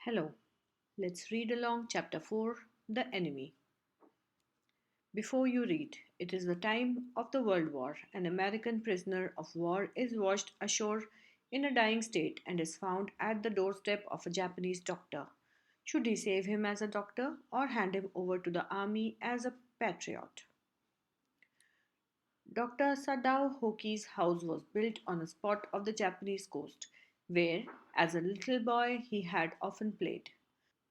Hello, let's read along Chapter 4 The Enemy. Before you read, it is the time of the World War. An American prisoner of war is washed ashore in a dying state and is found at the doorstep of a Japanese doctor. Should he save him as a doctor or hand him over to the army as a patriot? Dr. Sadao Hoki's house was built on a spot of the Japanese coast where, as a little boy, he had often played.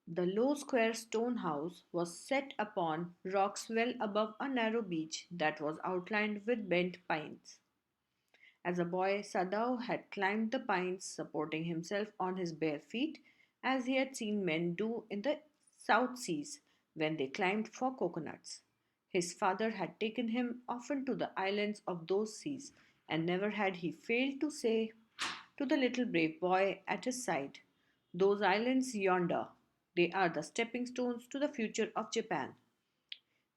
The low square stone house was set upon rocks well above a narrow beach that was outlined with bent pines. As a boy, Sadao had climbed the pines, supporting himself on his bare feet, as he had seen men do in the South Seas when they climbed for coconuts. His father had taken him often to the islands of those seas, and never had he failed to say to the little brave boy at his side, "Those islands yonder, they are the stepping stones to the future of Japan."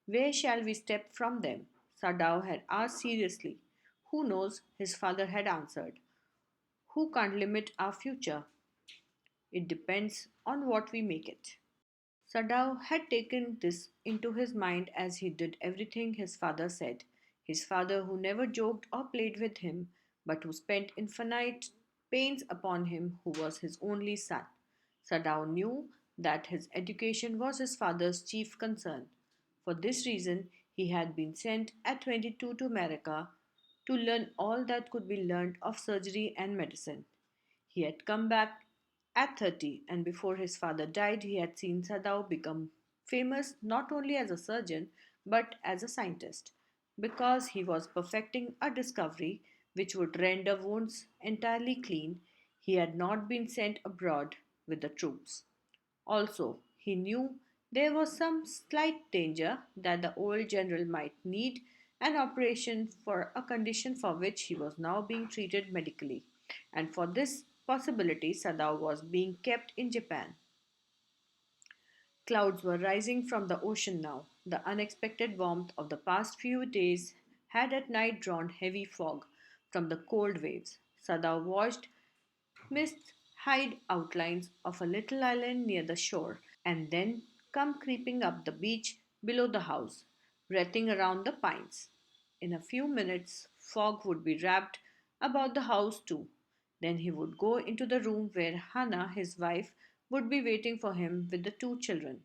"Where shall we step from them?" Sadao had asked seriously. "Who knows?" his father had answered. "Who can't limit our future? It depends on what we make it." Sadao had taken this into his mind as he did everything his father said. His father, who never joked or played with him, but who spent infinite pains upon him, who was his only son. Sadao knew that his education was his father's chief concern. For this reason, he had been sent at 22 to America to learn all that could be learned of surgery and medicine. He had come back at 30, and before his father died, he had seen Sadao become famous not only as a surgeon but as a scientist, because he was perfecting a discovery which would render wounds entirely clean. He had not been sent abroad with the troops. Also, he knew there was some slight danger that the old general might need an operation for a condition for which he was now being treated medically, and for this possibility Sadao was being kept in Japan. Clouds were rising from the ocean now. The unexpected warmth of the past few days had at night drawn heavy fog from the cold waves. Sadao watched mist hide outlines of a little island near the shore, and then come creeping up the beach below the house, wreathing around the pines. In a few minutes, fog would be wrapped about the house too. Then he would go into the room where Hannah, his wife, would be waiting for him with the two children.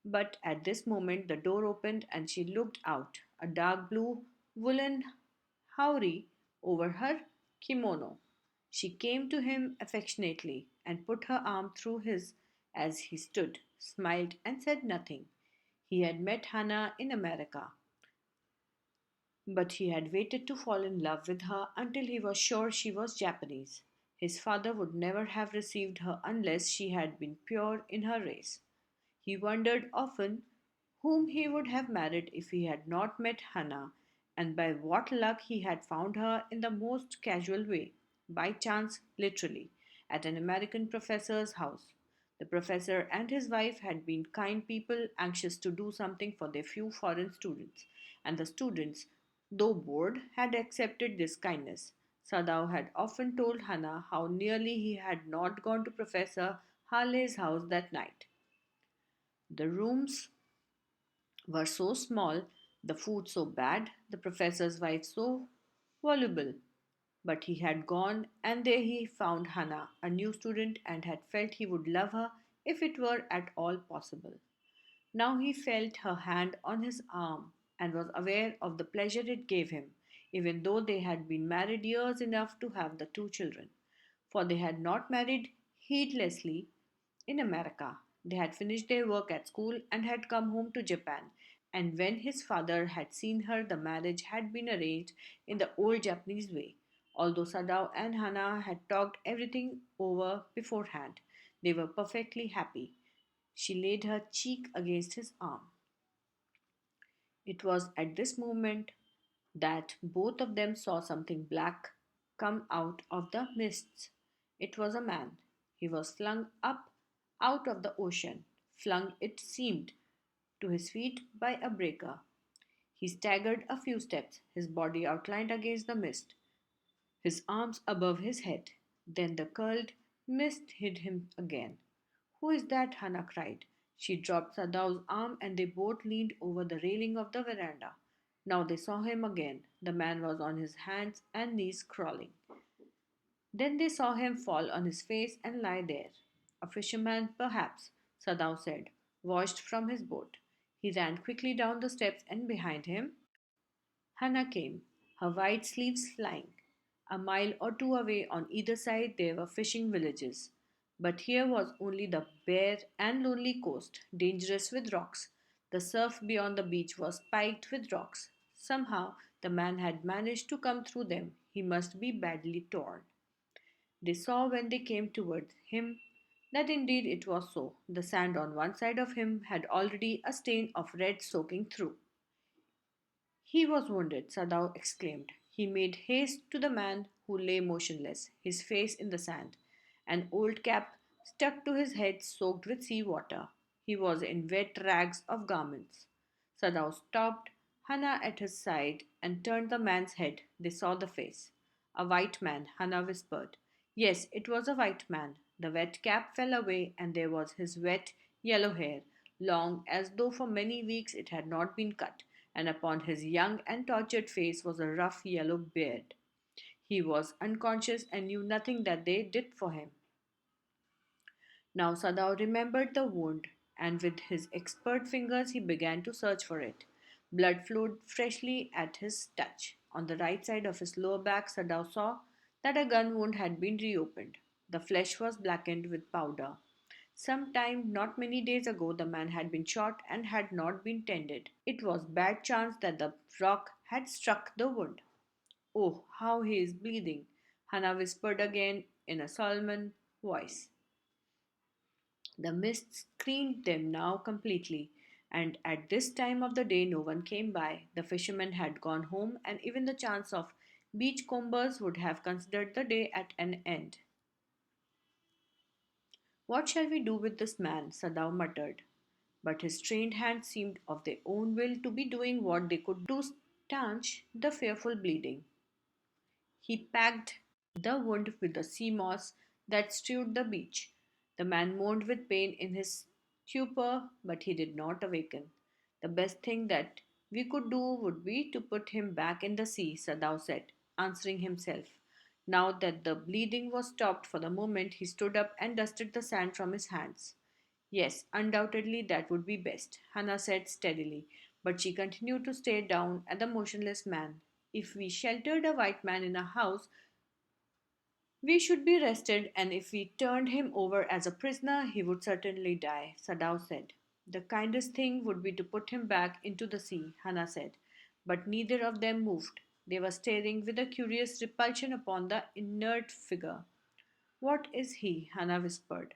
But at this moment the door opened and she looked out, a dark blue woolen haori over her kimono. She came to him affectionately and put her arm through his as he stood, smiled, and said nothing. He had met Hannah in America, but he had waited to fall in love with her until he was sure she was Japanese. His father would never have received her unless she had been pure in her race. He wondered often whom he would have married if he had not met Hannah, and by what luck he had found her in the most casual way, by chance, literally, at an American professor's house. The professor and his wife had been kind people anxious to do something for their few foreign students, and the students, though bored, had accepted this kindness. Sadao had often told Hannah how nearly he had not gone to Professor Harley's house that night. The rooms were so small, the food so bad, the professor's wife so voluble. But he had gone, and there he found Hannah, a new student, and had felt he would love her if it were at all possible. Now he felt her hand on his arm and was aware of the pleasure it gave him, even though they had been married years enough to have the two children. For they had not married heedlessly in America. They had finished their work at school and had come home to Japan. And when his father had seen her, the marriage had been arranged in the old Japanese way. Although Sadao and Hana had talked everything over beforehand, they were perfectly happy. She laid her cheek against his arm. It was at this moment that both of them saw something black come out of the mists. It was a man. He was flung up out of the ocean, flung, it seemed, to his feet by a breaker. He staggered a few steps, his body outlined against the mist, his arms above his head. Then the curled Mist hid him again. Who is that? Hannah cried. She dropped Sadaw's arm and they both leaned over the railing of the veranda. Now they saw him again. The man was on his hands and knees crawling. Then they saw him fall on his face and lie there. A fisherman, perhaps, Sadao said, washed from his boat. He ran quickly down the steps and behind him Hannah came, her white sleeves flying. A mile or two away on either side there were fishing villages. But here was only the bare and lonely coast, dangerous with rocks. The surf beyond the beach was spiked with rocks. Somehow the man had managed to come through them. He must be badly torn. They saw when they came toward him that indeed it was so. The sand on one side of him had already a stain of red soaking through. He was wounded, Sadao exclaimed. He made haste to the man who lay motionless, his face in the sand, an old cap stuck to his head soaked with sea water. He was in wet rags of garments. Sadao stopped Hannah at his side and turned the man's head. They saw the face. A white man, Hannah whispered. Yes, it was a white man. The wet cap fell away, and there was his wet, yellow hair, long as though for many weeks it had not been cut, and upon his young and tortured face was a rough yellow beard. He was unconscious and knew nothing that they did for him. Now Sadao remembered the wound, and with his expert fingers he began to search for it. Blood flowed freshly at his touch. On the right side of his lower back, Sadao saw that a gun wound had been reopened. The flesh was blackened with powder. Some time not many days ago the man had been shot and had not been tended. It was bad chance that the rock had struck the wound. Oh, how he is bleeding, Hannah whispered again in a solemn voice. The mist screened them now completely, and at this time of the day no one came by. The fishermen had gone home, and even the chance of beachcombers would have considered the day at an end. What shall we do with this man? Sadao muttered. But his trained hands seemed of their own will to be doing what they could to stanch the fearful bleeding. He packed the wound with the sea moss that strewed the beach. The man moaned with pain in his stupor, but he did not awaken. The best thing that we could do would be to put him back in the sea, Sadao said, answering himself. Now that the bleeding was stopped for the moment, he stood up and dusted the sand from his hands. Yes, undoubtedly that would be best, Hannah said steadily, but she continued to stare down at the motionless man. If we sheltered a white man in a house, we should be rested, and if we turned him over as a prisoner, he would certainly die, Sadao said. The kindest thing would be to put him back into the sea, Hannah said. But neither of them moved. They were staring with a curious repulsion upon the inert figure. What is he? Hannah whispered.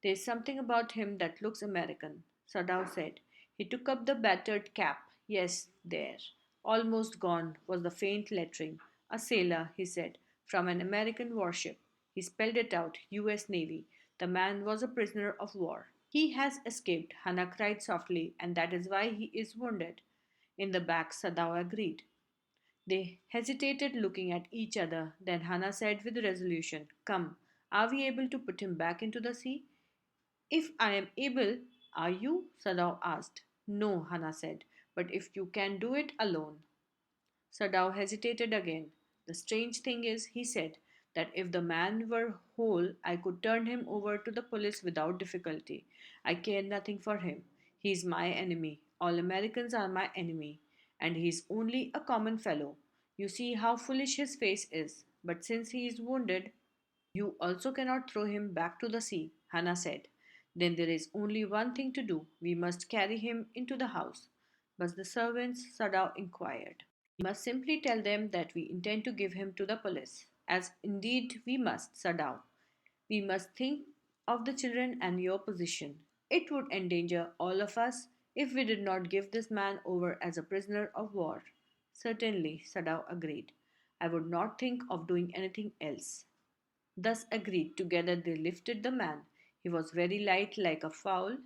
There is something about him that looks American, Sadao said. He took up the battered cap. Yes, there. Almost gone was the faint lettering. A sailor, he said, from an American warship. He spelled it out, U.S. Navy. The man was a prisoner of war. He has escaped, Hannah cried softly, and that is why he is wounded. In the back, Sadao agreed. They hesitated, looking at each other. Then Hannah said with resolution, Come, are we able to put him back into the sea? If I am able, are you? Sadao asked. No, Hannah said, but if you can do it alone. Sadao hesitated again. The strange thing is, he said, that if the man were whole, I could turn him over to the police without difficulty. I care nothing for him. He is my enemy. All Americans are my enemy. And he is only a common fellow. You see how foolish his face is. But since he is wounded, you also cannot throw him back to the sea, Hannah said. Then there is only one thing to do. We must carry him into the house. But the servants, Sadao inquired. We must simply tell them that we intend to give him to the police. As indeed we must, Sadao. We must think of the children and your position. It would endanger all of us if we did not give this man over as a prisoner of war. Certainly, Sadao agreed. I would not think of doing anything else. Thus agreed, together they lifted the man. He was very light, like a fowl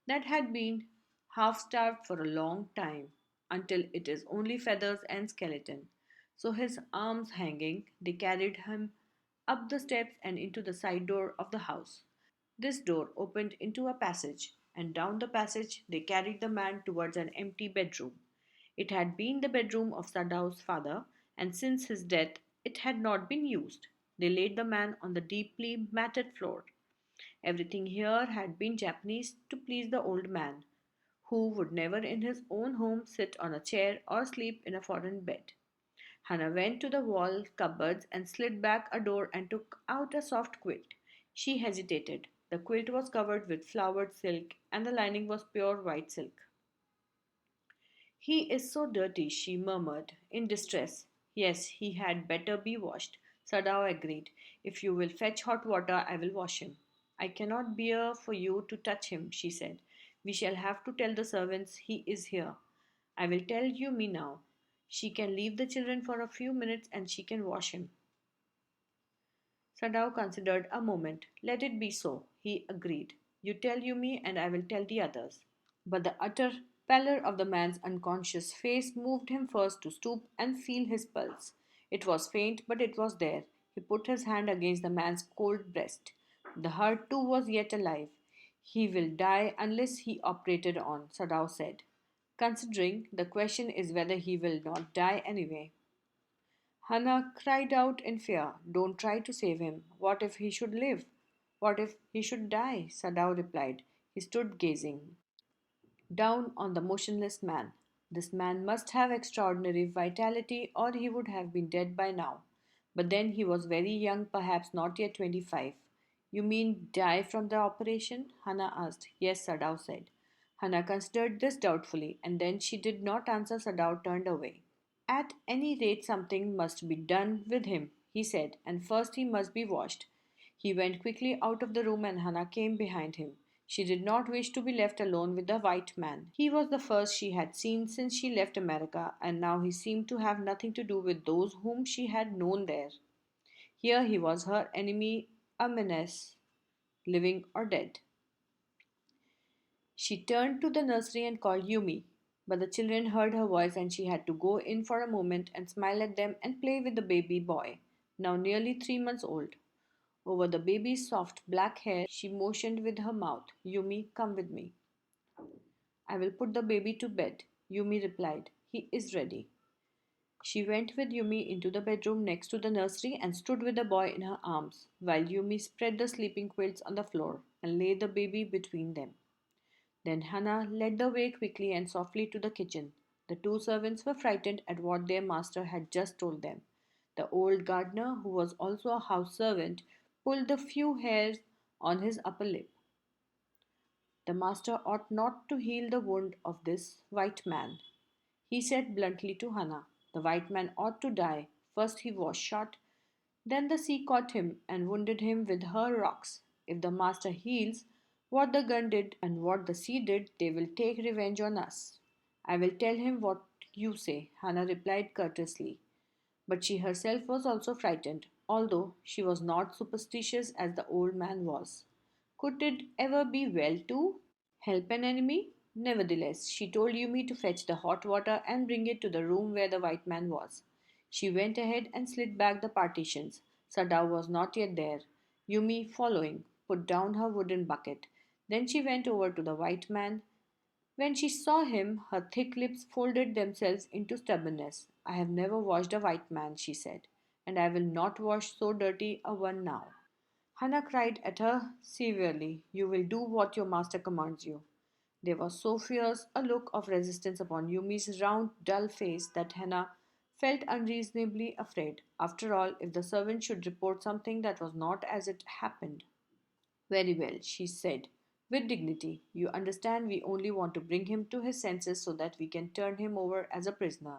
that had been half starved for a long time, until it is only feathers and skeleton. So his arms hanging, they carried him up the steps and into the side door of the house. This door opened into a passage, and down the passage they carried the man towards an empty bedroom. It had been the bedroom of Sadau's father, and since his death it had not been used. They laid the man on the deeply matted floor. Everything here had been Japanese to please the old man, who would never in his own home sit on a chair or sleep in a foreign bed. Hannah went to the wall cupboards and slid back a door and took out a soft quilt. She hesitated. The quilt was covered with flowered silk and the lining was pure white silk. He is so dirty, she murmured, in distress. Yes, he had better be washed. Sadao agreed. If you will fetch hot water, I will wash him. I cannot bear for you to touch him, she said. We shall have to tell the servants he is here. I will tell you me now. She can leave the children for a few minutes and she can wash him. Sadao considered a moment. Let it be so, he agreed. You tell Yumi and I will tell the others. But the utter pallor of the man's unconscious face moved him first to stoop and feel his pulse. It was faint, but it was there. He put his hand against the man's cold breast. The heart too was yet alive. He will die unless he operated on, Sadao said. Considering, the question is whether he will not die anyway. Hannah cried out in fear. Don't try to save him. What if he should live? What if he should die? Sadao replied. He stood gazing down on the motionless man. This man must have extraordinary vitality, or he would have been dead by now. But then he was very young, perhaps not yet 25. You mean die from the operation? Hannah asked. Yes, Sadao said. Hannah considered this doubtfully, and then she did not answer. Sadao turned away. At any rate, something must be done with him, he said, and first he must be washed. He went quickly out of the room and Hannah came behind him. She did not wish to be left alone with the white man. He was the first she had seen since she left America, and now he seemed to have nothing to do with those whom she had known there. Here he was her enemy, a menace, living or dead. She turned to the nursery and called Yumi, but the children heard her voice and she had to go in for a moment and smile at them and play with the baby boy, now nearly 3 months old. Over the baby's soft black hair, she motioned with her mouth. Yumi, come with me. I will put the baby to bed, Yumi replied. He is ready. She went with Yumi into the bedroom next to the nursery and stood with the boy in her arms, while Yumi spread the sleeping quilts on the floor and laid the baby between them. Then Hannah led the way quickly and softly to the kitchen. The two servants were frightened at what their master had just told them. The old gardener, who was also a house servant, pulled the few hairs on his upper lip. The master ought not to heal the wound of this white man, he said bluntly to Hannah. The white man ought to die. First he was shot, then the sea caught him and wounded him with her rocks. If the master heals what the gun did and what the sea did, they will take revenge on us. I will tell him what you say, Hannah replied courteously. But she herself was also frightened, although she was not superstitious as the old man was. Could it ever be well to help an enemy? Nevertheless, she told Yumi to fetch the hot water and bring it to the room where the white man was. She went ahead and slid back the partitions. Sadao was not yet there. Yumi, following, put down her wooden bucket. Then she went over to the white man. When she saw him, her thick lips folded themselves into stubbornness. I have never washed a white man, she said, and I will not wash so dirty a one now. Hannah cried at her severely. You will do what your master commands you. There was so fierce a look of resistance upon Yumi's round, dull face that Hannah felt unreasonably afraid. After all, if the servant should report something that was not as it happened. Very well, she said, with dignity. You understand we only want to bring him to his senses so that we can turn him over as a prisoner.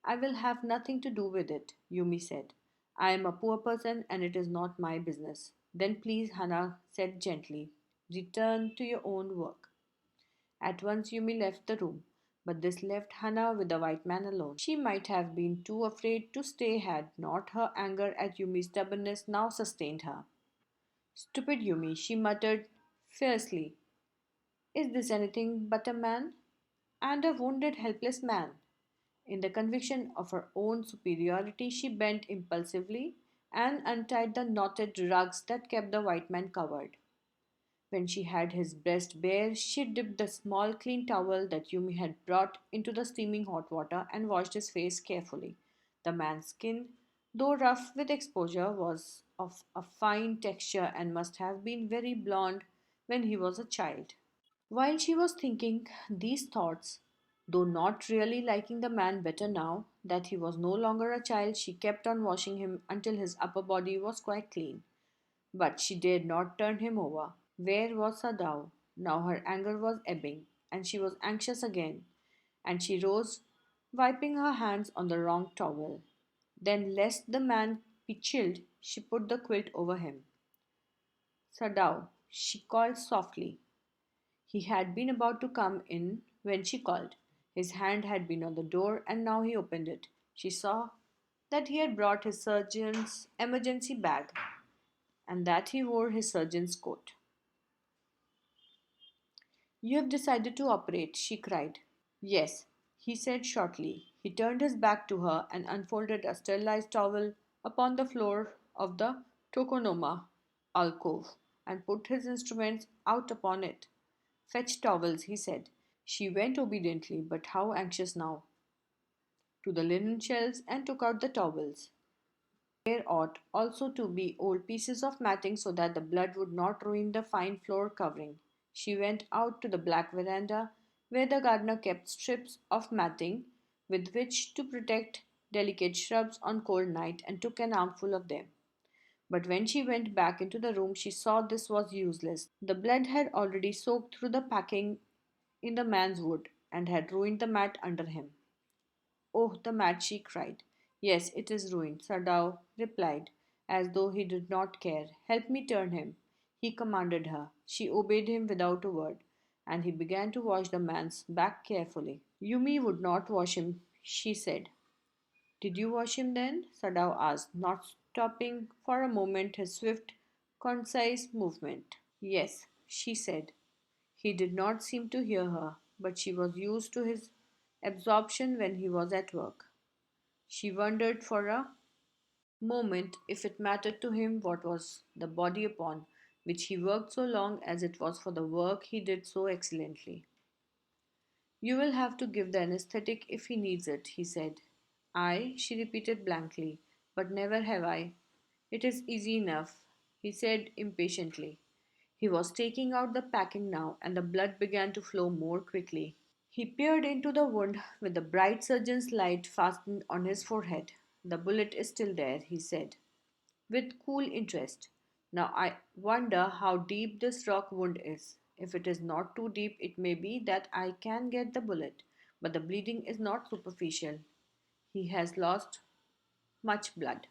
I will have nothing to do with it, Yumi said. I am a poor person and it is not my business. Then please, Hannah said gently, return to your own work. At once Yumi left the room, but this left Hannah with the white man alone. She might have been too afraid to stay had not her anger at Yumi's stubbornness now sustained her. Stupid Yumi, she muttered fiercely. Is this anything but a man? And a wounded, helpless man. In the conviction of her own superiority, she bent impulsively, and untied the knotted rugs that kept the white man covered. When she had his breast bare, she dipped the small clean towel that Yumi had brought into the steaming hot water and washed his face carefully. The man's skin, though rough with exposure, was of a fine texture and must have been very blond when he was a child. While she was thinking these thoughts, though not really liking the man better now that he was no longer a child, she kept on washing him until his upper body was quite clean. But she dared not turn him over. Where was Sadao? Now her anger was ebbing, and she was anxious again, and she rose, wiping her hands on the wrong towel. Then, lest the man be chilled, she put the quilt over him. Sadao, she called softly. He had been about to come in when she called. His hand had been on the door, and now he opened it. She saw that he had brought his surgeon's emergency bag and that he wore his surgeon's coat. You have decided to operate, she cried. Yes, he said shortly. He turned his back to her and unfolded a sterilized towel upon the floor of the tokonoma alcove and put his instruments out upon it. Fetch towels, he said. She went obediently, but how anxious now, to the linen shelves and took out the towels. There ought also to be old pieces of matting so that the blood would not ruin the fine floor covering. She went out to the black veranda where the gardener kept strips of matting with which to protect delicate shrubs on cold night and took an armful of them. But when she went back into the room, she saw this was useless. The blood had already soaked through the packing in the man's wood and had ruined the mat under him. Oh, the mat, she cried. Yes, it is ruined, Sadao replied, as though he did not care. Help me turn him, he commanded her. She obeyed him without a word, and he began to wash the man's back carefully. Yumi would not wash him, she said. Did you wash him then? Sadao asked, not stopping for a moment his swift, concise movement. Yes, she said. He did not seem to hear her, but she was used to his absorption when he was at work. She wondered for a moment if it mattered to him what was the body upon which he worked so long as it was for the work he did so excellently. You will have to give the anesthetic if he needs it, he said. I, she repeated blankly, but never have I. It is easy enough, he said impatiently. He was taking out the packing now, and the blood began to flow more quickly. He peered into the wound with the bright surgeon's light fastened on his forehead. The bullet is still there, he said, with cool interest. Now I wonder how deep this rock wound is. If it is not too deep, it may be that I can get the bullet, but the bleeding is not superficial. He has lost much blood.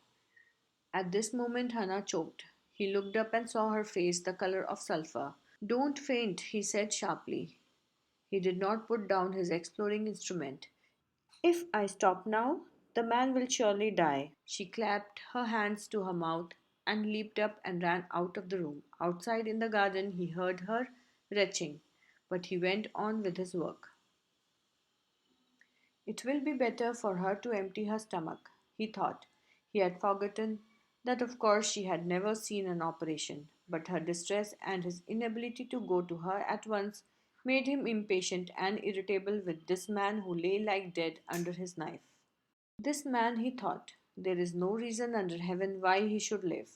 At this moment, Hannah choked. He looked up and saw her face the color of sulphur. Don't faint, he said sharply. He did not put down his exploring instrument. If I stop now, the man will surely die. She clapped her hands to her mouth and leaped up and ran out of the room. Outside in the garden, he heard her retching, but he went on with his work. It will be better for her to empty her stomach, he thought. He had forgotten that, of course, she had never seen an operation, but her distress and his inability to go to her at once made him impatient and irritable with this man who lay like dead under his knife. This man, he thought, there is no reason under heaven why he should live.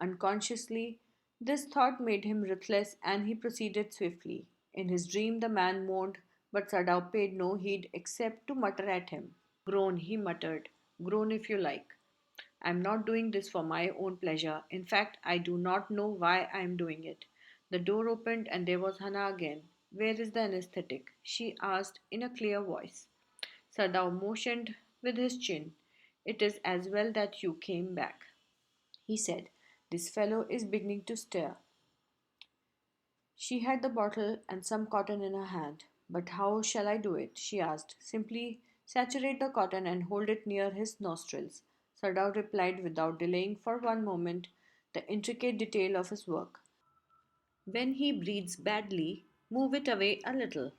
Unconsciously, this thought made him ruthless and he proceeded swiftly. In his dream, the man moaned, but Sadao paid no heed except to mutter at him. Groan, he muttered. Groan if you like. I am not doing this for my own pleasure. In fact, I do not know why I am doing it. The door opened and there was Hannah again. Where is the anesthetic? She asked in a clear voice. Sadao motioned with his chin. It is as well that you came back, he said. This fellow is beginning to stir. She had the bottle and some cotton in her hand. But how shall I do it? She asked. Simply saturate the cotton and hold it near his nostrils. Sadao replied without delaying for one moment the intricate detail of his work. When he breathes badly, move it away a little.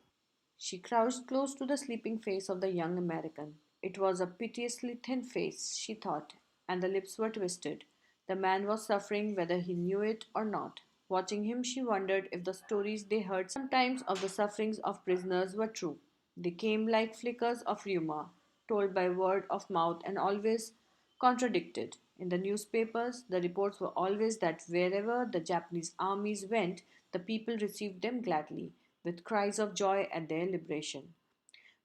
She crouched close to the sleeping face of the young American. It was a piteously thin face, she thought, and the lips were twisted. The man was suffering whether he knew it or not. Watching him, she wondered if the stories they heard sometimes of the sufferings of prisoners were true. They came like flickers of rumor, told by word of mouth and always contradicted. In the newspapers, the reports were always that wherever the Japanese armies went, the people received them gladly, with cries of joy at their liberation.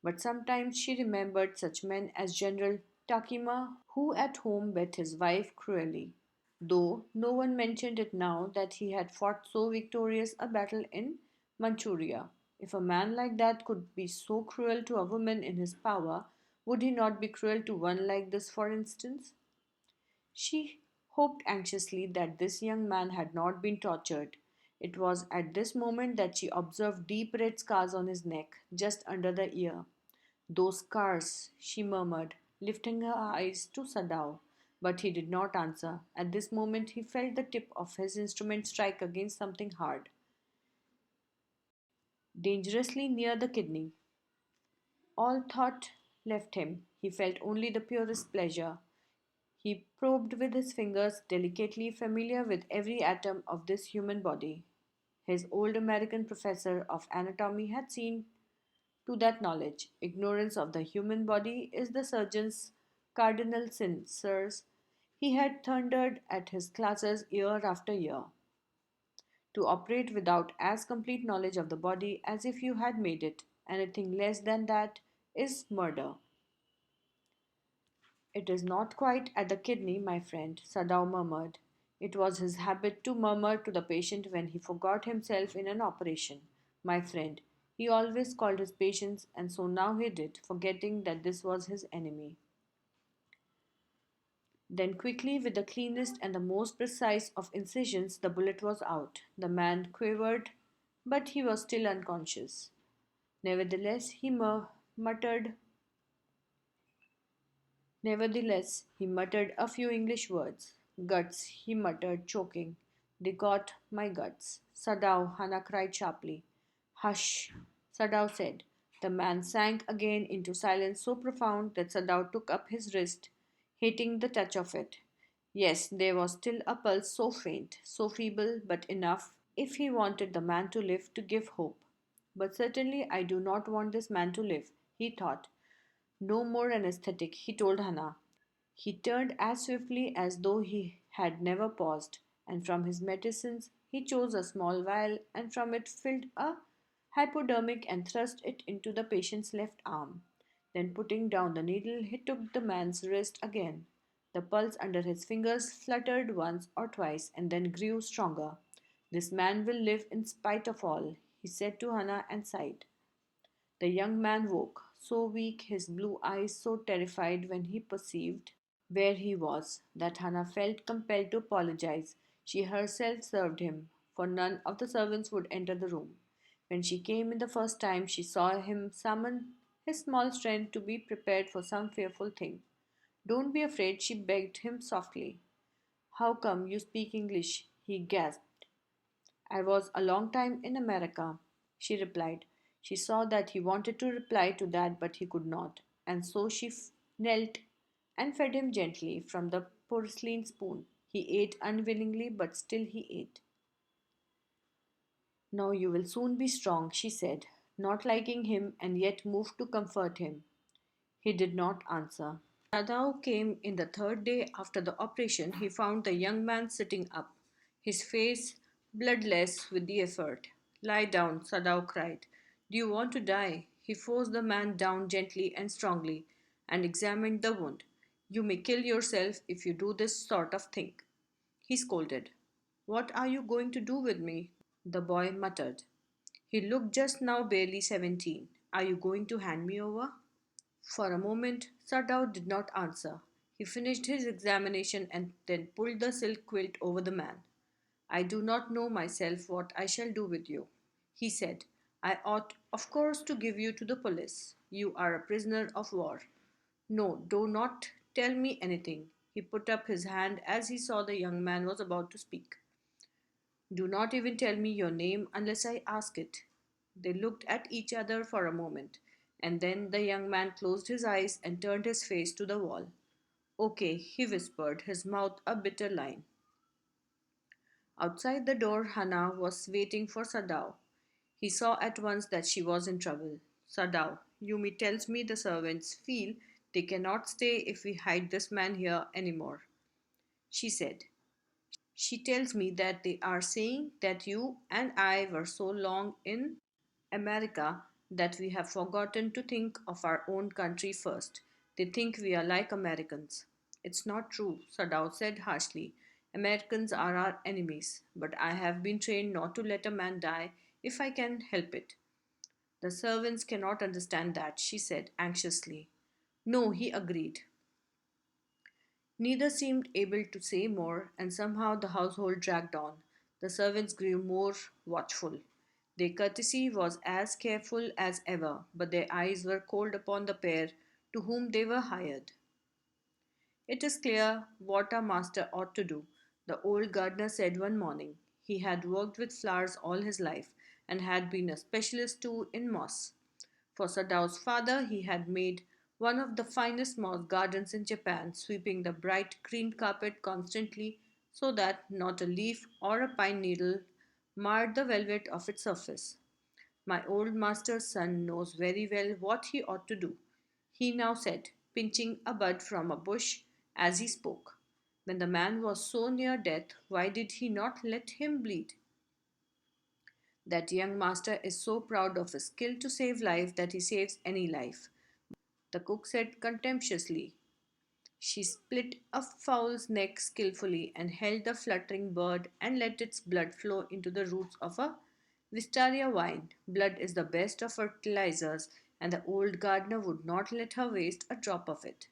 But sometimes she remembered such men as General Takima, who at home beat his wife cruelly, though no one mentioned it now that he had fought so victorious a battle in Manchuria. If a man like that could be so cruel to a woman in his power, would he not be cruel to one like this, for instance? She hoped anxiously that this young man had not been tortured. It was at this moment that she observed deep red scars on his neck, just under the ear. Those scars, she murmured, lifting her eyes to Sadao. But he did not answer. At this moment, he felt the tip of his instrument strike against something hard, dangerously near the kidney. All thought left him. He felt only the purest pleasure. He probed with his fingers, delicately familiar with every atom of this human body. His old American professor of anatomy had seen to that knowledge. Ignorance of the human body is the surgeon's cardinal sin, sirs. He had thundered at his classes year after year. To operate without as complete knowledge of the body as if you had made it, anything less than that, is murder. It is not quite at the kidney, my friend, Sadao murmured. It was his habit to murmur to the patient when he forgot himself in an operation. My friend. He always called his patients, and so now he did, forgetting that this was his enemy. Then, quickly, with the cleanest and the most precise of incisions, the bullet was out. The man quivered, but he was still unconscious. Nevertheless, muttered Nevertheless, he muttered a few English words. Guts, he muttered, choking. They got my guts. Sadao, Hannah cried sharply. Hush, Sadao said. The man sank again into silence so profound that Sadao took up his wrist, hating the touch of it. Yes, there was still a pulse so faint, so feeble, but enough, if he wanted the man to live, to give hope. But certainly I do not want this man to live, he thought. No more anesthetic, he told Hannah. He turned as swiftly as though he had never paused, and from his medicines he chose a small vial and from it filled a hypodermic and thrust it into the patient's left arm. Then, putting down the needle, he took the man's wrist again. The pulse under his fingers fluttered once or twice and then grew stronger. This man will live in spite of all, he said to Hannah and sighed. The young man woke, so weak, his blue eyes so terrified when he perceived where he was, that Hannah felt compelled to apologize. She herself served him, for none of the servants would enter the room. When she came in the first time, she saw him summon his small strength to be prepared for some fearful thing. Don't be afraid, she begged him softly. How come you speak English? He gasped. I was a long time in America, she replied. She saw that he wanted to reply to that, but he could not, and so she knelt and fed him gently from the porcelain spoon. He ate unwillingly, but still he ate. Now you will soon be strong, she said, not liking him and yet moved to comfort him. He did not answer. Sadao came in the third day after the operation. He found the young man sitting up, his face bloodless with the effort. Lie down, Sadao cried. Do you want to die? He forced the man down gently and strongly and examined the wound. You may kill yourself if you do this sort of thing, he scolded. What are you going to do with me? The boy muttered. He looked just now barely 17. Are you going to hand me over? For a moment, Sadao did not answer. He finished his examination and then pulled the silk quilt over the man. I do not know myself what I shall do with you, he said. I ought, of course, to give you to the police. You are a prisoner of war. No, do not tell me anything. He put up his hand as he saw the young man was about to speak. Do not even tell me your name unless I ask it. They looked at each other for a moment, and then the young man closed his eyes and turned his face to the wall. Okay, he whispered, his mouth a bitter line. Outside the door, Hannah was waiting for Sadao. He saw at once that she was in trouble. Sadao, Yumi tells me the servants feel they cannot stay if we hide this man here anymore, she said. She tells me that they are saying that you and I were so long in America that we have forgotten to think of our own country first. They think we are like Americans. It's not true, Sadao said harshly. Americans are our enemies, but I have been trained not to let a man die if I can help it. The servants cannot understand that, she said anxiously. No, he agreed. Neither seemed able to say more, and somehow the household dragged on. The servants grew more watchful. Their courtesy was as careful as ever, but their eyes were cold upon the pair to whom they were hired. It is clear what our master ought to do, the old gardener said one morning. He had worked with flowers all his life and had been a specialist too in moss. For Sadao's father, he had made one of the finest moss gardens in Japan, sweeping the bright green carpet constantly so that not a leaf or a pine needle marred the velvet of its surface. My old master's son knows very well what he ought to do, he now said, pinching a bud from a bush as he spoke. When the man was so near death, why did he not let him bleed? That young master is so proud of his skill to save life that he saves any life, the cook said contemptuously. She split a fowl's neck skillfully and held the fluttering bird and let its blood flow into the roots of a wisteria vine. Blood is the best of fertilizers, and the old gardener would not let her waste a drop of it.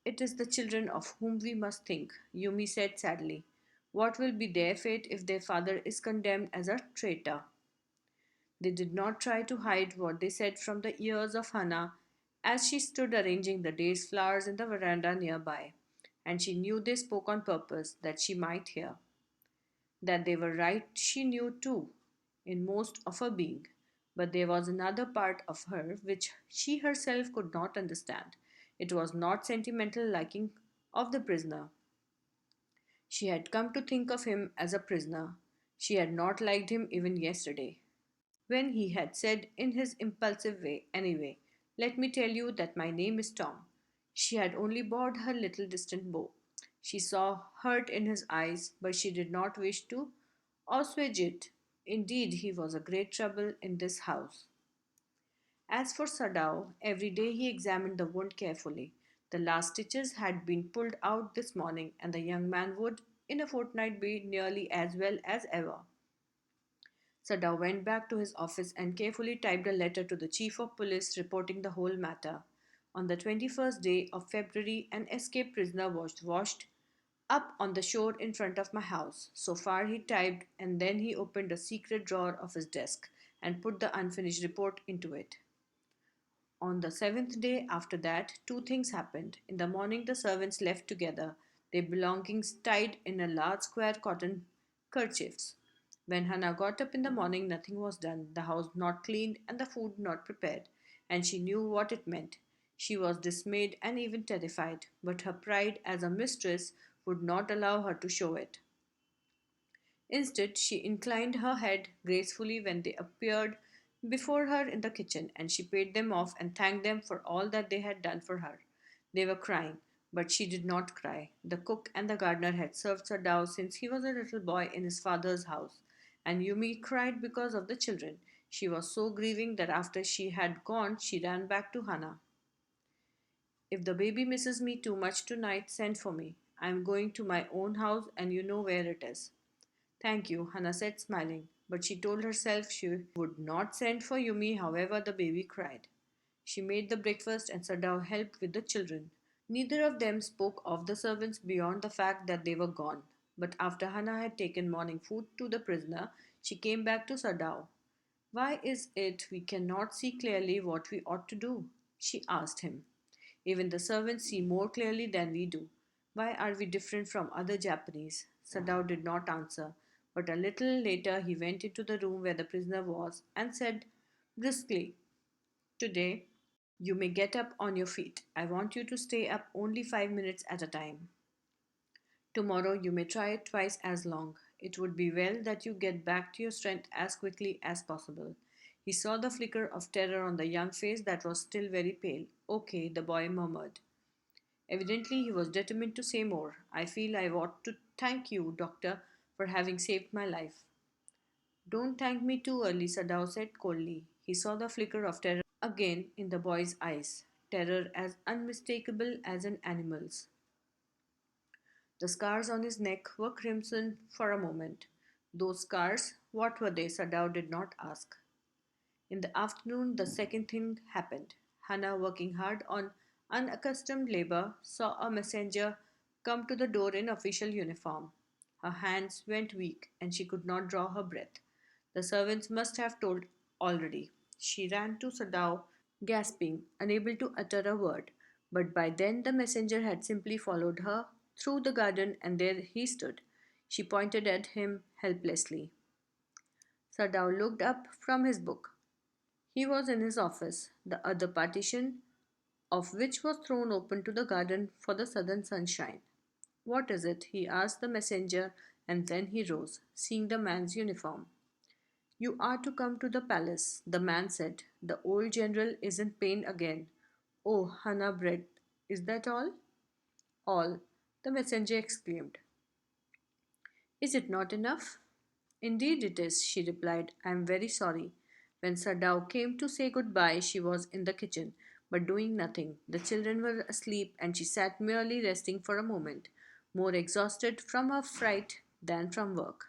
It is the children of whom we must think, Yumi said sadly. What will be their fate if their father is condemned as a traitor? They did not try to hide what they said from the ears of Hannah as she stood arranging the day's flowers in the veranda nearby, and she knew they spoke on purpose that she might hear. That they were right she knew too, in most of her being. But there was another part of her which she herself could not understand. It was not sentimental liking of the prisoner. She had come to think of him as a prisoner. She had not liked him even yesterday, when he had said in his impulsive way, anyway, let me tell you that my name is Tom. She had only bowed her little distant bow. She saw hurt in his eyes, but she did not wish to assuage it. Indeed, he was a great trouble in this house. As for Sadao, every day he examined the wound carefully. The last stitches had been pulled out this morning, and the young man would, in a fortnight, be nearly as well as ever. Sada went back to his office and carefully typed a letter to the chief of police reporting the whole matter. On the 21st day of February, an escaped prisoner was washed up on the shore in front of my house. So far, he typed, and then he opened a secret drawer of his desk and put the unfinished report into it. On the seventh day after that, two things happened. In the morning, the servants left together, their belongings tied in a large square cotton kerchiefs. When Hannah got up in the morning, nothing was done, the house not cleaned, and the food not prepared, and she knew what it meant. She was dismayed and even terrified, but her pride as a mistress would not allow her to show it. Instead, she inclined her head gracefully when they appeared before her in the kitchen, and she paid them off and thanked them for all that they had done for her. They were crying, but she did not cry. The cook and the gardener had served Sadao since he was a little boy in his father's house, and Yumi cried because of the children. She was so grieving that after she had gone, she ran back to Hannah. If the baby misses me too much tonight, send for me. I am going to my own house, and you know where it is. Thank you, Hannah said, smiling, but she told herself she would not send for Yumi however the baby cried. She made the breakfast and Sadao helped with the children. Neither of them spoke of the servants beyond the fact that they were gone. But after Hannah had taken morning food to the prisoner, she came back to Sadao. Why is it we cannot see clearly what we ought to do? She asked him. Even the servants see more clearly than we do. Why are we different from other Japanese? Sadao did not answer, but a little later he went into the room where the prisoner was and said briskly, today you may get up on your feet. I want you to stay up only 5 minutes at a time. Tomorrow you may try it twice as long. It would be well that you get back to your strength as quickly as possible. He saw the flicker of terror on the young face that was still very pale. Okay, the boy murmured. Evidently, he was determined to say more. I feel I ought to thank you, doctor, for having saved my life. Don't thank me too early, Sadao said coldly. He saw the flicker of terror again in the boy's eyes, terror as unmistakable as an animal's. The scars on his neck were crimson for a moment. Those scars, what were they? Sadao did not ask. In the afternoon, the second thing happened. Hannah, working hard on unaccustomed labor, saw a messenger come to the door in official uniform. Her hands went weak and she could not draw her breath. The servants must have told already. She ran to Sadao, gasping, unable to utter a word. But by then the messenger had simply followed her through the garden and there he stood. She pointed at him helplessly. Sadao looked up from his book. He was in his office, the other partition of which was thrown open to the garden for the southern sunshine. What is it? He asked the messenger, and then he rose, seeing the man's uniform. You are to come to the palace, the man said. The old general is in pain again. Oh, Hannah Bread, is that all? All, the messenger exclaimed. Is it not enough? Indeed it is, she replied. I am very sorry. When Sadao came to say goodbye, she was in the kitchen, but doing nothing. The children were asleep, and she sat merely resting for a moment, more exhausted from her fright than from work.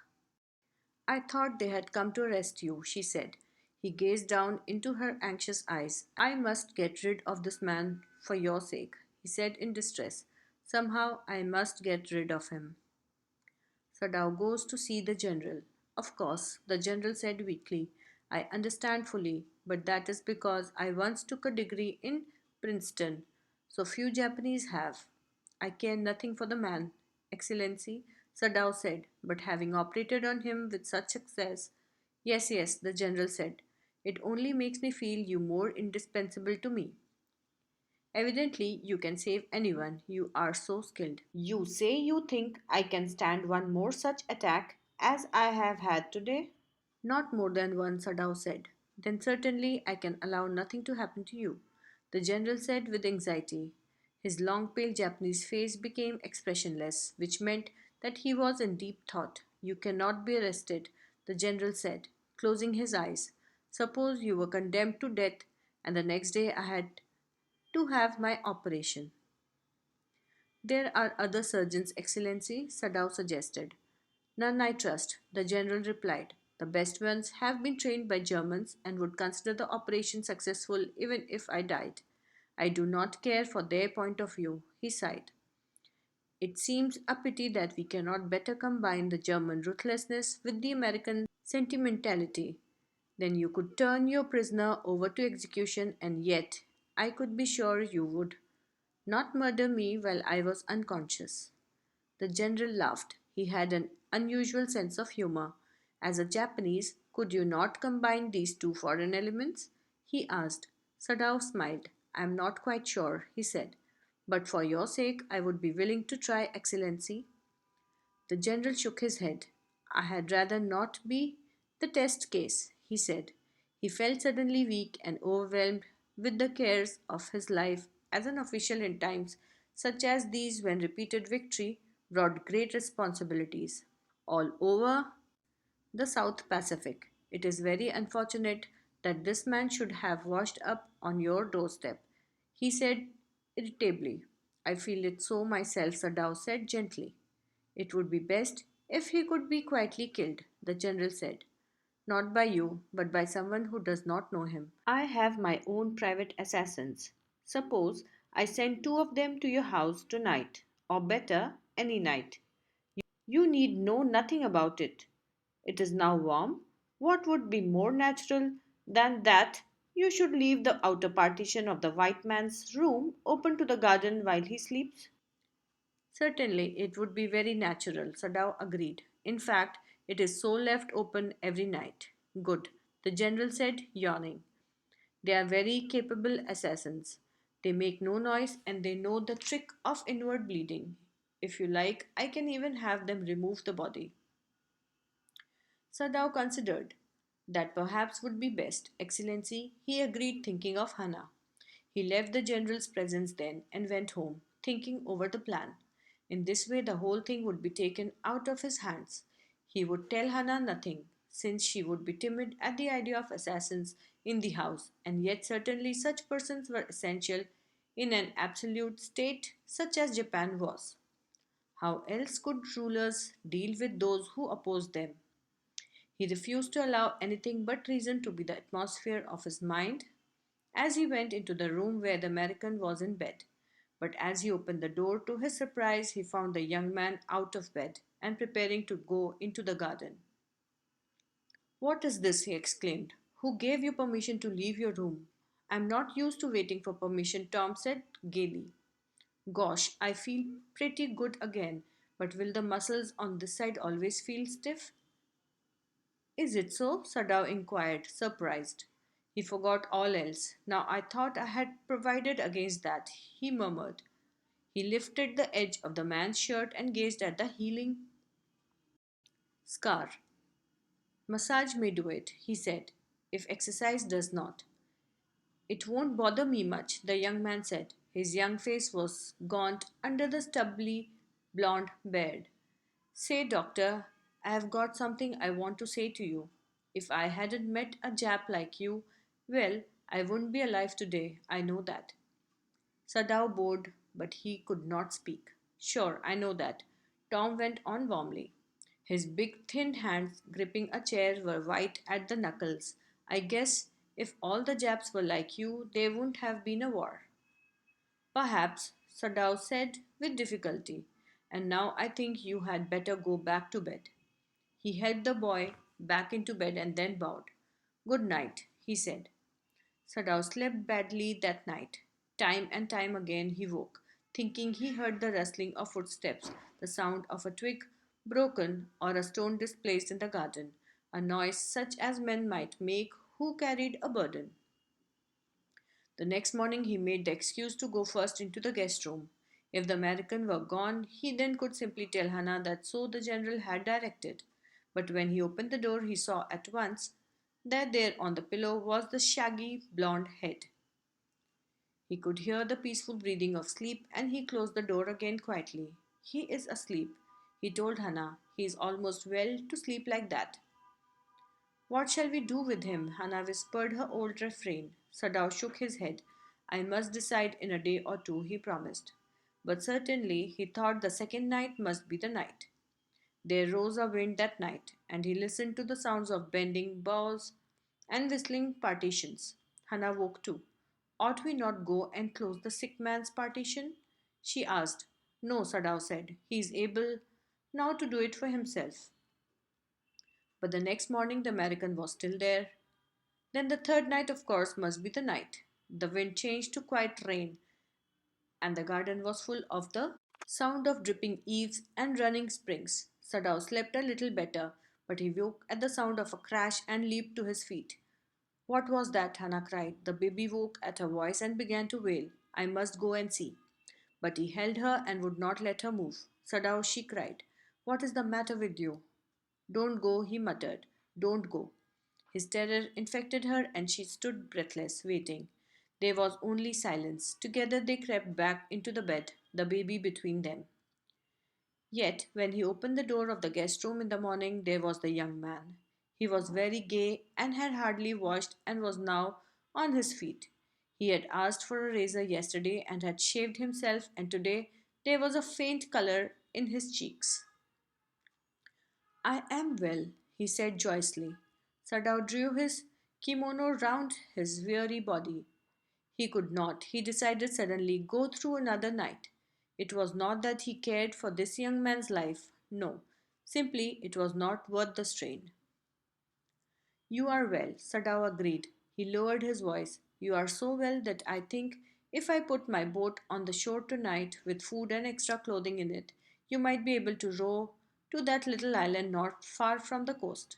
I thought they had come to arrest you, she said. He gazed down into her anxious eyes. I must get rid of this man for your sake, he said in distress. Somehow I must get rid of him. Sadao goes to see the general. Of course, the general said weakly. I understand fully, but that is because I once took a degree in Princeton. So few Japanese have. I care nothing for the man, Excellency, Sadao said, but having operated on him with such success. Yes, yes, the general said. It only makes me feel you more indispensable to me. Evidently, you can save anyone. You are so skilled. You say you think I can stand one more such attack as I have had today? Not more than one, Sadao said. Then certainly I can allow nothing to happen to you, the general said with anxiety. His long pale Japanese face became expressionless, which meant that he was in deep thought. You cannot be arrested, the general said, closing his eyes. Suppose you were condemned to death, and the next day I had to have my operation. There are other surgeons, Excellency, Sadao suggested. None I trust, the general replied. The best ones have been trained by Germans and would consider the operation successful even if I died. I do not care for their point of view, he sighed. It seems a pity that we cannot better combine the German ruthlessness with the American sentimentality. Then you could turn your prisoner over to execution, and yet I could be sure you would not murder me while I was unconscious. The general laughed. He had an unusual sense of humor. As a Japanese, could you not combine these two foreign elements? He asked. Sadao smiled. I am not quite sure, he said. But for your sake, I would be willing to try, Excellency. The general shook his head. I had rather not be the test case, he said. He felt suddenly weak and overwhelmed with the cares of his life as an official in times such as these when repeated victory brought great responsibilities. All over the South Pacific. It is very unfortunate that this man should have washed up on your doorstep, he said irritably. I feel it so myself, Sadao said gently. It would be best if he could be quietly killed, the general said. Not by you, but by someone who does not know him. I have my own private assassins. Suppose I send two of them to your house tonight, or better, any night. You need know nothing about it. It is now warm. What would be more natural than that you should leave the outer partition of the white man's room open to the garden while he sleeps? Certainly, it would be very natural, Sadao agreed. In fact, it is so left open every night. Good, the general said, yawning. They are very capable assassins. They make no noise and they know the trick of inward bleeding. If you like, I can even have them remove the body. Sadao considered. That perhaps would be best, Excellency, he agreed, thinking of Hannah. He left the general's presence then and went home, thinking over the plan. In this way, the whole thing would be taken out of his hands. He would tell Hannah nothing, since she would be timid at the idea of assassins in the house, and yet certainly such persons were essential in an absolute state such as Japan was. How else could rulers deal with those who opposed them? He refused to allow anything but reason to be the atmosphere of his mind as he went into the room where the American was in bed. But as he opened the door, to his surprise, he found the young man out of bed and preparing to go into the garden. What is this? He exclaimed. Who gave you permission to leave your room? I'm not used to waiting for permission, Tom said gaily. Gosh, I feel pretty good again, but will the muscles on this side always feel stiff? Is it so? Sadao inquired, surprised. He forgot all else. Now I thought I had provided against that, he murmured. He lifted the edge of the man's shirt and gazed at the healing scar. Massage may do it, he said, if exercise does not. It won't bother me much, the young man said. His young face was gaunt under the stubbly blond beard. Say, doctor, I have got something I want to say to you. If I hadn't met a Jap like you, well, I wouldn't be alive today, I know that. Sadao bowed, but he could not speak. Sure, I know that. Tom went on warmly. His big, thin hands gripping a chair were white at the knuckles. I guess if all the Japs were like you, there wouldn't have been a war. Perhaps, Sadao said with difficulty. And now I think you had better go back to bed. He helped the boy back into bed and then bowed. Good night, he said. Sadao slept badly that night. Time and time again he woke, thinking he heard the rustling of footsteps, the sound of a twig broken or a stone displaced in the garden, a noise such as men might make who carried a burden. The next morning he made the excuse to go first into the guest room. If the American were gone, he then could simply tell Hannah that so the general had directed. But when he opened the door, he saw at once that there on the pillow was the shaggy blonde head. He could hear the peaceful breathing of sleep and he closed the door again quietly. He is asleep, he told Hannah. He is almost well to sleep like that. What shall we do with him? Hannah whispered her old refrain. Sadao shook his head. I must decide in a day or two, he promised. But certainly he thought the second night must be the night. There rose a wind that night, and he listened to the sounds of bending boughs and whistling partitions. Hannah woke too. Ought we not go and close the sick man's partition? She asked. No, Sadao said. He is able now to do it for himself. But the next morning the American was still there. Then the third night, of course, must be the night. The wind changed to quiet rain, and the garden was full of the sound of dripping eaves and running springs. Sadao slept a little better, but he woke at the sound of a crash and leaped to his feet. What was that? Hannah cried. The baby woke at her voice and began to wail. I must go and see. But he held her and would not let her move. Sadao, she cried. What is the matter with you? Don't go, he muttered. Don't go. His terror infected her and she stood breathless, waiting. There was only silence. Together they crept back into the bed, the baby between them. Yet, when he opened the door of the guest room in the morning, there was the young man. He was very gay and had hardly washed and was now on his feet. He had asked for a razor yesterday and had shaved himself, and today there was a faint color in his cheeks. I am well, he said joyously. Sadao drew his kimono round his weary body. He could not, he decided suddenly, go through another night. It was not that he cared for this young man's life. No, simply it was not worth the strain. You are well, Sadao agreed. He lowered his voice. You are so well that I think if I put my boat on the shore tonight with food and extra clothing in it, you might be able to row to that little island not far from the coast.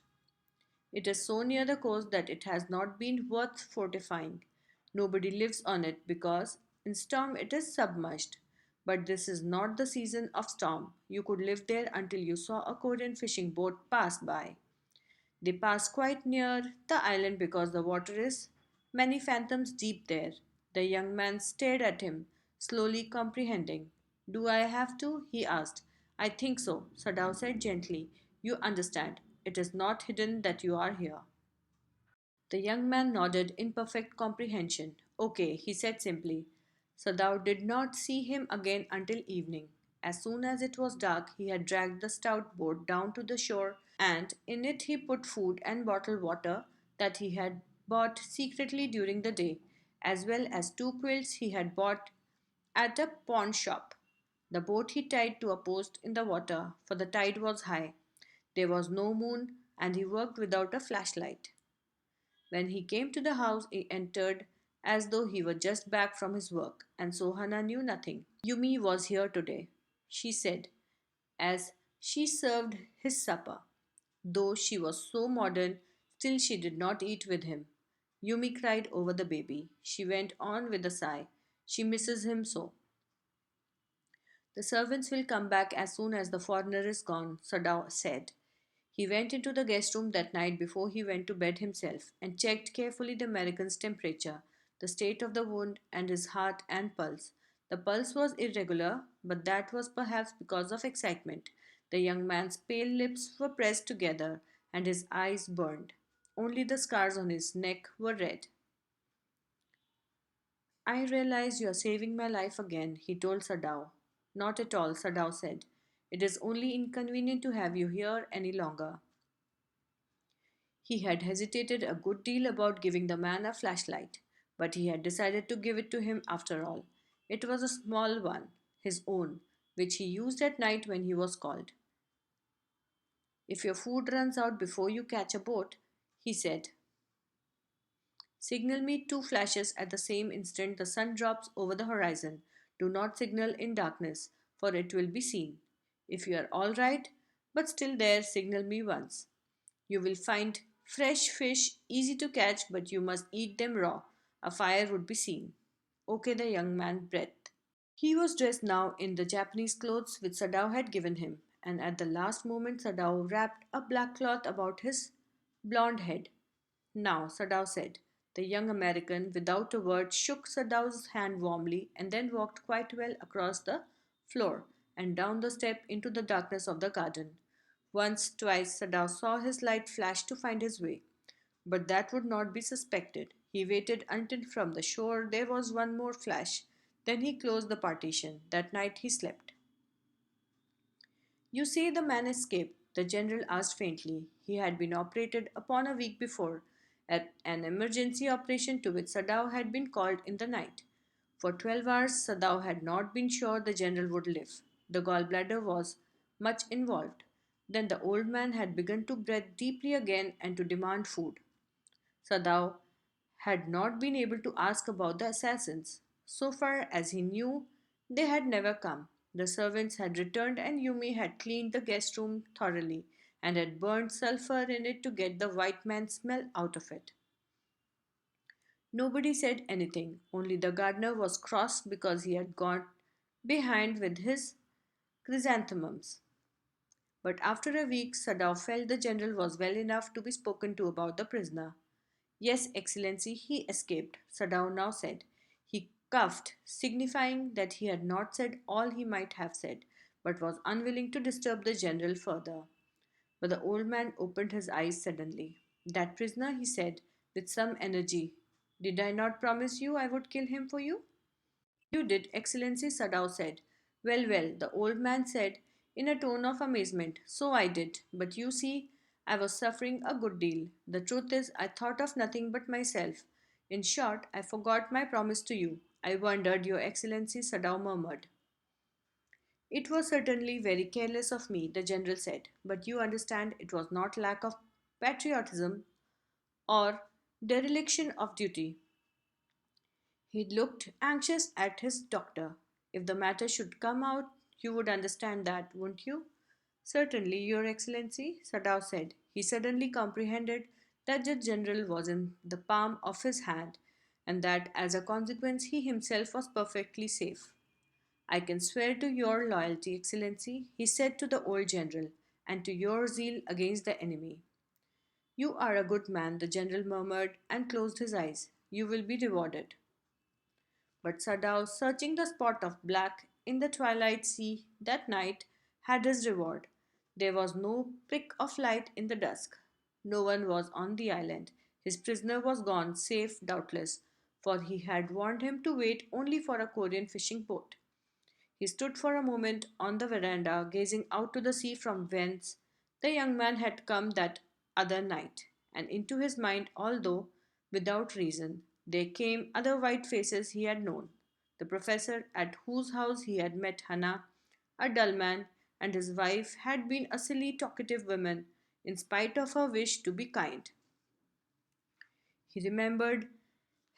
It is so near the coast that it has not been worth fortifying. Nobody lives on it because in storm it is submerged. But this is not the season of storm. You could live there until you saw a Korean fishing boat pass by. They pass quite near the island because the water is many fathoms deep there. The young man stared at him, slowly comprehending. Do I have to? He asked. I think so, Sadao said gently. You understand. It is not hidden that you are here. The young man nodded in perfect comprehension. Okay, he said simply. Sadao did not see him again until evening. As soon as it was dark, he had dragged the stout boat down to the shore, and in it he put food and bottled water that he had bought secretly during the day, as well as two quilts he had bought at a pawn shop. The boat he tied to a post in the water, for the tide was high. There was no moon, and he worked without a flashlight. When he came to the house, he entered as though he were just back from his work, and Sohana knew nothing. Yumi was here today, she said, as she served his supper. Though she was so modern, still she did not eat with him. Yumi cried over the baby. She went on with a sigh. She misses him so. The servants will come back as soon as the foreigner is gone, Sadao said. He went into the guest room that night before he went to bed himself and checked carefully the American's temperature, the state of the wound, and his heart and pulse. The pulse was irregular, but that was perhaps because of excitement. The young man's pale lips were pressed together and his eyes burned. Only the scars on his neck were red. I realize you are saving my life again, he told Sadao. Not at all, Sadao said. It is only inconvenient to have you here any longer. He had hesitated a good deal about giving the man a flashlight, but he had decided to give it to him after all. It was a small one, his own, which he used at night when he was called. If your food runs out before you catch a boat, he said, signal me two flashes at the same instant the sun drops over the horizon. Do not signal in darkness, for it will be seen. If you are all right, but still there, signal me once. You will find fresh fish easy to catch, but you must eat them raw. A fire would be seen. Okay, the young man breathed. He was dressed now in the Japanese clothes which Sadao had given him, and at the last moment Sadao wrapped a black cloth about his blond head. Now, Sadao said. The young American, without a word, shook Sadao's hand warmly and then walked quite well across the floor and down the step into the darkness of the garden. Once, twice, Sadao saw his light flash to find his way, but that would not be suspected. He waited until from the shore there was one more flash. Then he closed the partition. That night he slept. You say the man escaped? The general asked faintly. He had been operated upon a week before at an emergency operation to which Sadao had been called in the night. For 12 hours, Sadao had not been sure the general would live. The gallbladder was much involved. Then the old man had begun to breathe deeply again and to demand food. Sadao had not been able to ask about the assassins. So far as he knew, they had never come. The servants had returned and Yumi had cleaned the guest room thoroughly and had burned sulfur in it to get the white man smell out of it. Nobody said anything, only the gardener was cross because he had gone behind with his chrysanthemums. But after a week, Sadao felt the general was well enough to be spoken to about the prisoner. Yes, Excellency, he escaped, Sadao now said. He coughed, signifying that he had not said all he might have said, but was unwilling to disturb the general further. But the old man opened his eyes suddenly. That prisoner, he said, with some energy. Did I not promise you I would kill him for you? You did, Excellency, Sadao said. Well, well, the old man said in a tone of amazement. So I did. But you see, I was suffering a good deal. The truth is, I thought of nothing but myself. In short, I forgot my promise to you. I wondered, Your Excellency, Sadao murmured. It was certainly very careless of me, the general said. But you understand it was not lack of patriotism or dereliction of duty. He looked anxious at his doctor. If the matter should come out, you would understand that, wouldn't you? Certainly, Your Excellency, Sadao said. He suddenly comprehended that the general was in the palm of his hand, and that as a consequence he himself was perfectly safe. I can swear to your loyalty, Excellency, he said to the old general, and to your zeal against the enemy. You are a good man, the general murmured and closed his eyes. You will be rewarded. But Sadao, searching the spot of black in the twilight sea that night, had his reward. There was no prick of light in the dusk. No one was on the island. His prisoner was gone, safe, doubtless, for he had warned him to wait only for a Korean fishing boat. He stood for a moment on the veranda, gazing out to the sea from whence the young man had come that other night, and into his mind, although without reason, there came other white faces he had known. The professor at whose house he had met Hannah, a dull man, and his wife had been a silly, talkative woman, in spite of her wish to be kind. He remembered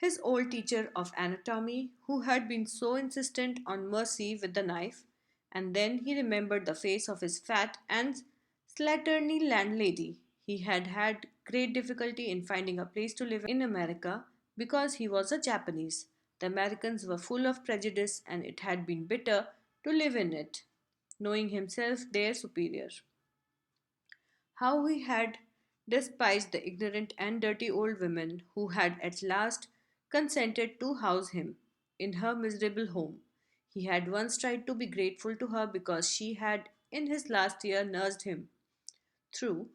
his old teacher of anatomy, who had been so insistent on mercy with the knife, and then he remembered the face of his fat and slatternly landlady. He had had great difficulty in finding a place to live in America because he was a Japanese. The Americans were full of prejudice, and it had been bitter to live in it, knowing himself their superior. How he had despised the ignorant and dirty old woman who had at last consented to house him in her miserable home. He had once tried to be grateful to her because she had, in his last year, nursed him through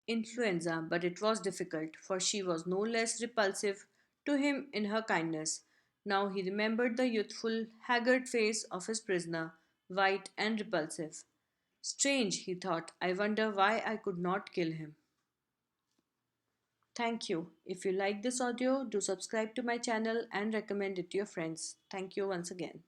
influenza, but it was difficult, for she was no less repulsive to him in her kindness. Now he remembered the youthful, haggard face of his prisoner, white and repulsive. Strange, he thought. I wonder why I could not kill him. Thank you. If you like this audio, do subscribe to my channel and recommend it to your friends. Thank you once again.